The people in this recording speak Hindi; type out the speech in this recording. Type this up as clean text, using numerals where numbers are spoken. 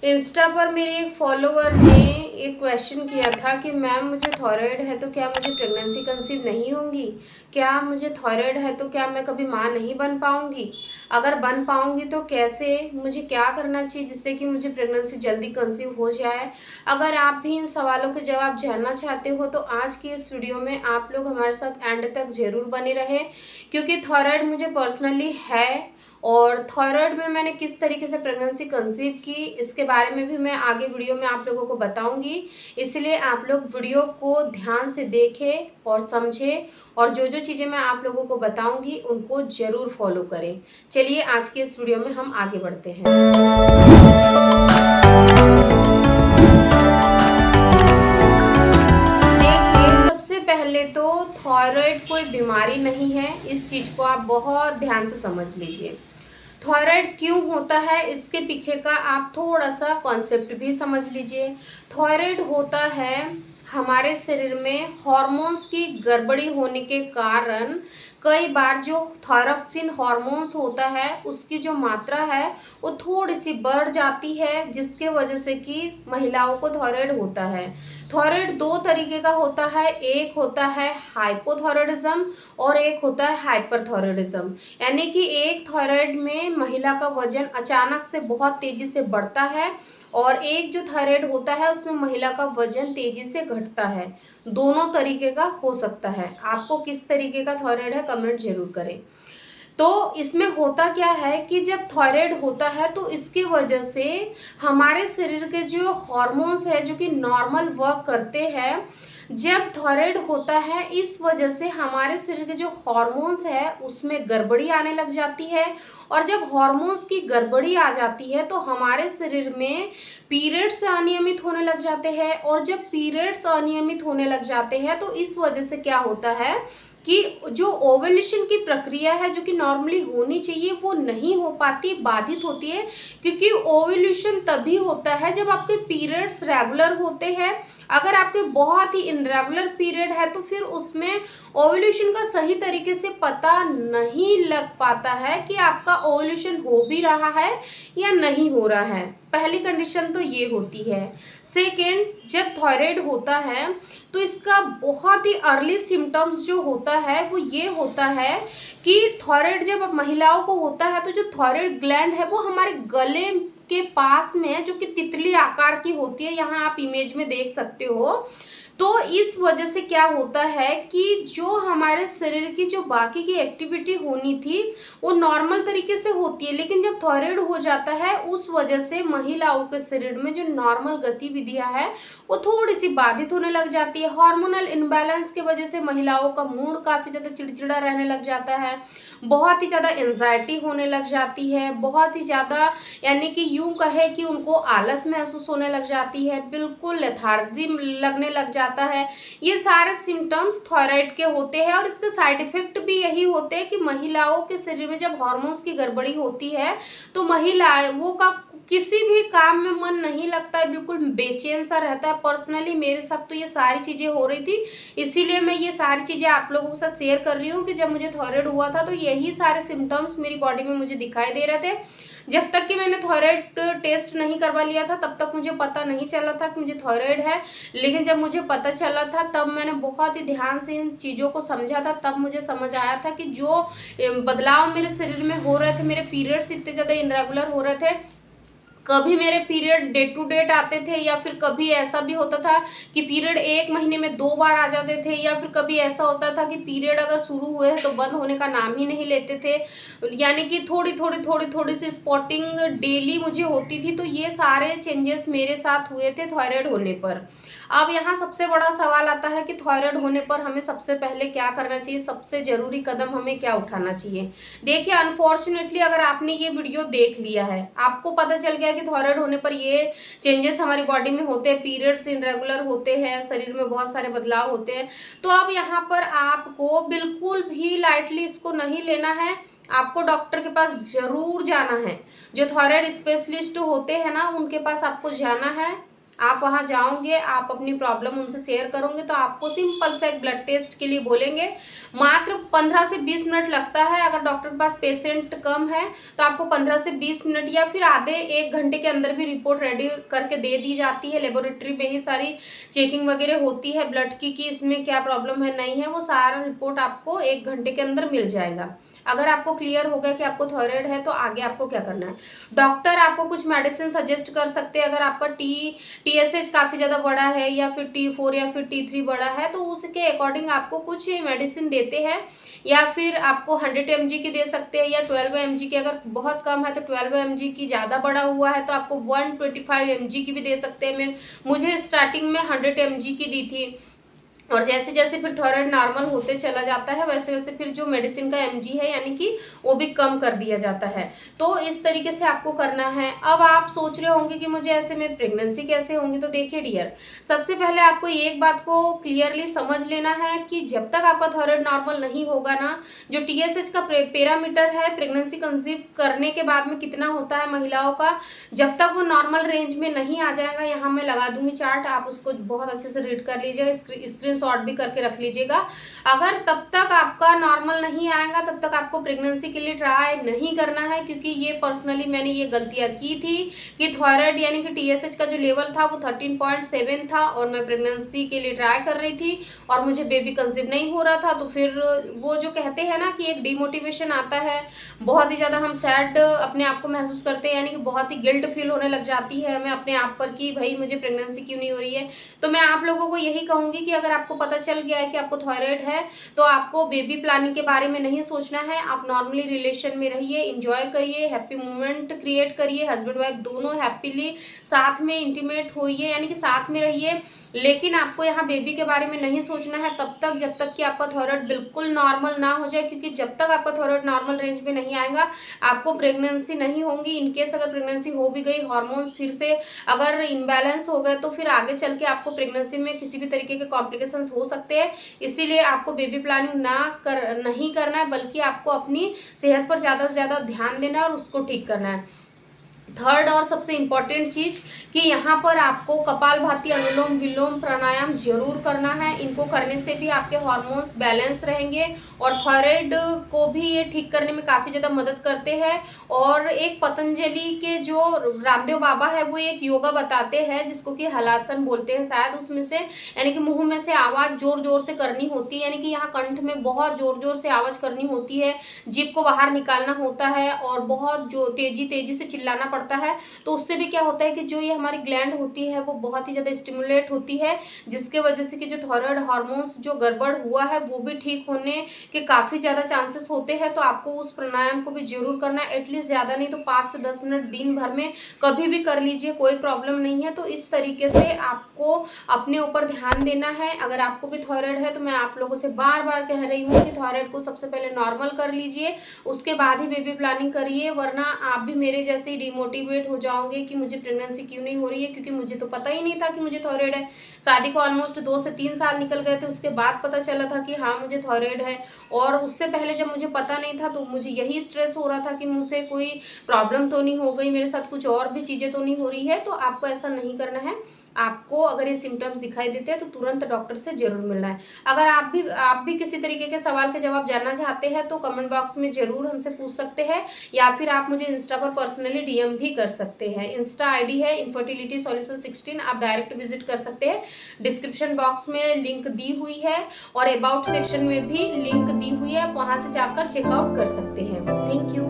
इंस्टा पर मेरे एक फॉलोवर ने एक क्वेश्चन किया था कि मैम मुझे थायराइड है तो क्या मुझे प्रेगनेंसी कंसीव नहीं होंगी, क्या मुझे थायराइड है तो क्या मैं कभी माँ नहीं बन पाऊंगी, अगर बन पाऊंगी तो कैसे, मुझे क्या करना चाहिए जिससे कि मुझे प्रेगनेंसी जल्दी कंसीव हो जाए। अगर आप भी इन सवालों के जवाब जानना चाहते हो तो आज की इस वीडियो में आप लोग हमारे साथ एंड तक जरूर बने रहे, क्योंकि थायराइड मुझे पर्सनली है और थायराइड में मैंने किस तरीके से प्रेगनेंसी कंसीव की इसके बारे में भी मैं आगे वीडियो में आप लोगों को बताऊंगी। इसलिए आप लोग वीडियो को ध्यान से देखें और समझें और जो जो चीज़ें मैं आप लोगों को बताऊंगी उनको ज़रूर फॉलो करें। चलिए आज की इस वीडियो में हम आगे बढ़ते हैं। देखिए, सबसे पहले तो थायराइड कोई बीमारी नहीं है, इस चीज़ को आप बहुत ध्यान से समझ लीजिए। थायराइड क्यों होता है इसके पीछे का आप थोड़ा सा कॉन्सेप्ट भी समझ लीजिए। थायराइड होता है हमारे शरीर में हार्मोन्स की गड़बड़ी होने के कारण कई बार जो थायरोक्सिन हार्मोन्स होता है उसकी जो मात्रा है वो थोड़ी सी बढ़ जाती है, जिसके वजह से कि महिलाओं को थायराइड होता है। थायराइड दो तरीके का होता है, एक होता है हाइपोथायराइडिज्म और एक होता है हाइपरथायराइडिज्म। यानी कि एक थायराइड में महिला का वजन अचानक से बहुत तेजी से बढ़ता है और एक जो थायराइड होता है उसमें महिला का वजन तेजी से घटता है। दोनों तरीके का हो सकता है। आपको किस तरीके का थायराइड है कमेंट जरूर करें। तो इसमें होता क्या है कि जब थायराइड होता है तो इसकी वजह से हमारे शरीर के जो हार्मोन्स है जो कि नॉर्मल वर्क करते हैं, जब थायराइड होता है इस वजह से हमारे शरीर के जो हार्मोन्स है उसमें गड़बड़ी आने लग जाती है। और जब हार्मोन्स की गड़बड़ी आ जाती है तो हमारे शरीर में पीरियड्स अनियमित होने लग जाते हैं और जब पीरियड्स अनियमित होने लग जाते हैं तो इस वजह से क्या होता है कि जो ओवुलेशन की प्रक्रिया है जो कि नॉर्मली होनी चाहिए वो नहीं हो पाती, बाधित होती है। क्योंकि ओवुलेशन तभी होता है जब आपके पीरियड्स रेगुलर होते हैं। अगर आपके बहुत ही इनरेगुलर पीरियड है तो फिर उसमें ओवुलेशन का सही तरीके से पता नहीं लग पाता है कि आपका ओवुलेशन हो भी रहा है या नहीं हो रहा है। पहली कंडीशन तो ये होती है। सेकेंड, जब थायराइड होता है तो इसका बहुत ही अर्ली सिम्टम्स जो होता है वो ये होता है कि थायराइड जब महिलाओं को होता है तो जो थायराइड ग्लैंड है वो हमारे गले के पास में है जो कि तितली आकार की होती है, यहाँ आप इमेज में देख सकते हो। तो इस वजह से क्या होता है कि जो हमारे शरीर की जो बाकी की एक्टिविटी होनी थी वो नॉर्मल तरीके से होती है, लेकिन जब थायराइड हो जाता है उस वजह से महिलाओं के शरीर में जो नॉर्मल गतिविधियां है वो थोड़ी सी बाधित होने लग जाती है। हार्मोनल इनबैलेंस की वजह से महिलाओं का मूड काफ़ी ज़्यादा चिड़चिड़ा रहने लग जाता है, बहुत ही ज़्यादा एंजाइटी होने लग जाती है, बहुत ही ज़्यादा यानी कि यूं कहे कि उनको आलस महसूस होने लग जाती है, बिल्कुल लेथार्जी लगने लग जाता है। ये सारे सिम्टम्स थायराइड के होते हैं और इसके साइड इफेक्ट भी यही होते हैं कि महिलाओं के शरीर में जब हार्मोन्स की गड़बड़ी होती है तो महिलाओं का किसी भी काम में मन नहीं लगता है, बिल्कुल बेचैन सा रहता है। पर्सनली मेरे साथ तो ये सारी चीज़ें हो रही थी, इसीलिए मैं ये सारी चीज़ें आप लोगों के साथ शेयर कर रही हूँ कि जब मुझे थायराइड हुआ था तो यही सारे सिम्टम्स मेरी बॉडी में मुझे दिखाई दे रहे थे। जब तक कि मैंने थायराइड टेस्ट नहीं करवा लिया था तब तक मुझे पता नहीं चला था कि मुझे थायराइड है, लेकिन जब मुझे पता चला था तब मैंने बहुत ही ध्यान से इन चीज़ों को समझा था। तब मुझे समझ आया था कि जो बदलाव मेरे शरीर में हो रहे थे, मेरे पीरियड्स इतने ज़्यादा इनरेगुलर हो रहे थे, कभी मेरे पीरियड डे टू डेट आते थे या फिर कभी ऐसा भी होता था कि पीरियड एक महीने में 2 बार आ जाते थे, या फिर कभी ऐसा होता था कि पीरियड अगर शुरू हुए हैं तो बंद होने का नाम ही नहीं लेते थे। यानी कि थोड़ी सी स्पॉटिंग डेली मुझे होती थी। तो ये सारे चेंजेस मेरे साथ हुए थे थायराइड होने पर। अब यहाँ सबसे बड़ा सवाल आता है कि थायराइड होने पर हमें सबसे पहले क्या करना चाहिए, सबसे जरूरी कदम हमें क्या उठाना चाहिए। देखिए, अनफॉर्चुनेटली अगर आपने ये वीडियो देख लिया है, आपको पता चल गया कि थायराइड होने पर ये चेंजेस हमारी बॉडी में होते हैं, पीरियड्स इनरेगुलर होते हैं, शरीर में बहुत सारे बदलाव होते हैं, तो अब यहाँ पर आपको बिल्कुल भी लाइटली इसको नहीं लेना है। आपको डॉक्टर के पास जरूर जाना है। जो थायराइड स्पेशलिस्ट होते हैं ना उनके पास आपको जाना है। आप वहाँ जाओगे, आप अपनी प्रॉब्लम उनसे शेयर करोगे तो आपको सिंपल सा एक ब्लड टेस्ट के लिए बोलेंगे, मात्र 15 से 20 मिनट लगता है। अगर डॉक्टर के पास पेशेंट कम है तो आपको 15 से 20 मिनट या फिर आधे 1 घंटे के अंदर भी रिपोर्ट रेडी करके दे दी जाती है। लेबोरेटरी में ही सारी चेकिंग वगैरह होती है ब्लड की कि इसमें क्या प्रॉब्लम है नहीं है, वो सारा रिपोर्ट आपको 1 घंटे के अंदर मिल जाएगा। अगर आपको क्लियर हो गया कि आपको थायराइड है तो आगे आपको क्या करना है। डॉक्टर आपको कुछ मेडिसिन सजेस्ट कर सकते हैं। अगर आपका TSH काफ़ी ज़्यादा बड़ा है या फिर T4 या फिर T3 बड़ा है तो उसके अकॉर्डिंग आपको कुछ मेडिसिन देते हैं, या फिर आपको 100 mg की दे सकते हैं या 12 mg की। अगर बहुत कम है तो 12 mg की, ज़्यादा बड़ा हुआ है तो आपको 125 mg की भी दे सकते हैं। मुझे स्टार्टिंग में 100 mg की दी थी, और जैसे जैसे फिर थायराइड नॉर्मल होते चला जाता है वैसे वैसे फिर जो मेडिसिन का mg है यानी कि वो भी कम कर दिया जाता है। तो इस तरीके से आपको करना है। अब आप सोच रहे होंगे कि मुझे ऐसे में प्रेगनेंसी कैसे होंगी, तो देखिए डियर, सबसे पहले आपको एक बात को क्लियरली समझ लेना है कि जब तक आपका थायराइड नॉर्मल नहीं होगा ना, जो TSH का पैरामीटर है प्रेगनेंसी कंसीव करने के बाद में कितना होता है महिलाओं का, जब तक वो नॉर्मल रेंज में नहीं आ जाएगा, यहाँ मैं लगा दूंगी चार्ट, आप उसको बहुत अच्छे से रीड कर लीजिएगा, स्क्रीन शॉट भी करके रख लीजिएगा। अगर तब तक आपका नॉर्मल नहीं आएगा तब तक आपको प्रेगनेंसी के लिए ट्राई नहीं करना है, क्योंकि ये पर्सनली मैंने ये गलतियां की थी कि थायराइड यानी कि TSH का जो लेवल था वो 13.7 था और मैं प्रेगनेंसी के लिए ट्राई कर रही थी और मुझे बेबी कंसीव नहीं हो रहा था। तो फिर वो जो कहते हैं ना कि एक डिमोटिवेशन आता है, बहुत ही ज़्यादा हम सैड अपने आप को महसूस करते हैं, यानी कि बहुत ही गिल्ट फील होने लग जाती है हमें अपने आप पर कि भाई मुझे प्रेगनेंसी क्यों नहीं हो रही है। तो मैं आप लोगों को यही कहूँगी कि अगर आपको पता चल गया है कि आपको थायराइड है तो आपको बेबी प्लानिंग के बारे में नहीं सोचना है। आप नॉर्मली रिलेशन में रहिए, इंजॉय करिए, हैप्पी मोमेंट क्रिएट करिए, हस्बैंड वाइफ दोनों हैप्पीली साथ में इंटीमेट होइए, यानी कि साथ में रहिए। लेकिन आपको यहाँ बेबी के बारे में नहीं सोचना है तब तक जब तक कि आपका थायराइड बिल्कुल नॉर्मल ना हो जाए, क्योंकि जब तक आपका थायराइड नॉर्मल रेंज में नहीं आएगा आपको प्रेगनेंसी नहीं होगी। इनकेस अगर प्रेगनेंसी हो भी गई, हार्मोन्स फिर से अगर इनबैलेंस हो गए तो फिर आगे चल के आपको प्रेगनेंसी में किसी भी तरीके के कॉम्प्लिकेशंस हो सकते हैं। इसीलिए आपको बेबी प्लानिंग नहीं करना है, बल्कि आपको अपनी सेहत पर ज़्यादा से ज़्यादा ध्यान देना है और उसको ठीक करना है। थर्ड और सबसे इम्पॉर्टेंट चीज कि यहाँ पर आपको कपालभाति, अनुलोम विलोम प्राणायाम जरूर करना है। इनको करने से भी आपके हार्मोन्स बैलेंस रहेंगे और थायराइड को भी ये ठीक करने में काफ़ी ज़्यादा मदद करते हैं। और एक पतंजलि के जो रामदेव बाबा है वो एक योगा बताते हैं जिसको कि हलासन बोलते हैं शायद, उसमें से यानी कि मुंह में से आवाज़ जोर जोर से करनी होती है, यानी कि यहाँ कंठ में बहुत जोर जोर से आवाज़ करनी होती है, जीभ को बाहर निकालना होता है और बहुत जो तेजी से चिल्लाना पड़ता है। तो उससे भी क्या होता है कि जो ये हमारी ग्लैंड होती है वो बहुत ही ज़्यादा स्टिमुलेट होती है, जिसके वजह से कि जो थायराइड हार्मोन्स जो गड़बड़ हुआ है वो भी ठीक होने के काफ़ी ज़्यादा चांसेस होते हैं। तो आपको उस प्राणायाम को भी जरूर करना है, एटलीस्ट ज़्यादा नहीं तो 5 से 10 मिनट दिन भर में कभी भी कर लीजिए, कोई प्रॉब्लम नहीं है। तो इस तरीके से आपको अपने ऊपर ध्यान देना है। अगर आपको भी थायराइड है तो मैं आप लोगों से बार बार कह रही हूँ कि थायराइड को सबसे पहले नॉर्मल कर लीजिए, उसके बाद ही बेबी प्लानिंग करिए, वरना आप भी मेरे जैसे ही डिमोटिवेट हो जाओगे कि मुझे प्रेगनेंसी क्यों नहीं हो रही है, क्योंकि मुझे तो पता ही नहीं था कि मुझे थायराइड है। शादी को ऑलमोस्ट 2 से 3 साल निकल गए थे, उसके बाद पता चला था कि हाँ मुझे थायराइड है। और उससे पहले जब मुझे पता नहीं था तो मुझे यही स्ट्रेस हो रहा था कि मुझसे कोई प्रॉब्लम तो नहीं हो गई, मेरे साथ कुछ और भी चीज़ें तो नहीं हो रही है। तो आपको ऐसा नहीं करना है। आपको अगर ये सिम्टम्स दिखाई देते हैं तो तुरंत डॉक्टर से जरूर मिलना है। अगर आप भी किसी तरीके के सवाल के जवाब जानना चाहते हैं तो कमेंट बॉक्स में जरूर हमसे पूछ सकते हैं, या फिर आप मुझे इंस्टा पर पर्सनली DM भी कर सकते हैं। इंस्टा ID है इनफर्टिलिटी सॉल्यूशन 16, आप डायरेक्ट विजिट कर सकते हैं। डिस्क्रिप्शन बॉक्स में लिंक दी हुई है और अबाउट सेक्शन में भी लिंक दी हुई है, आप वहाँ से जाकर चेकआउट कर सकते हैं। Thank you.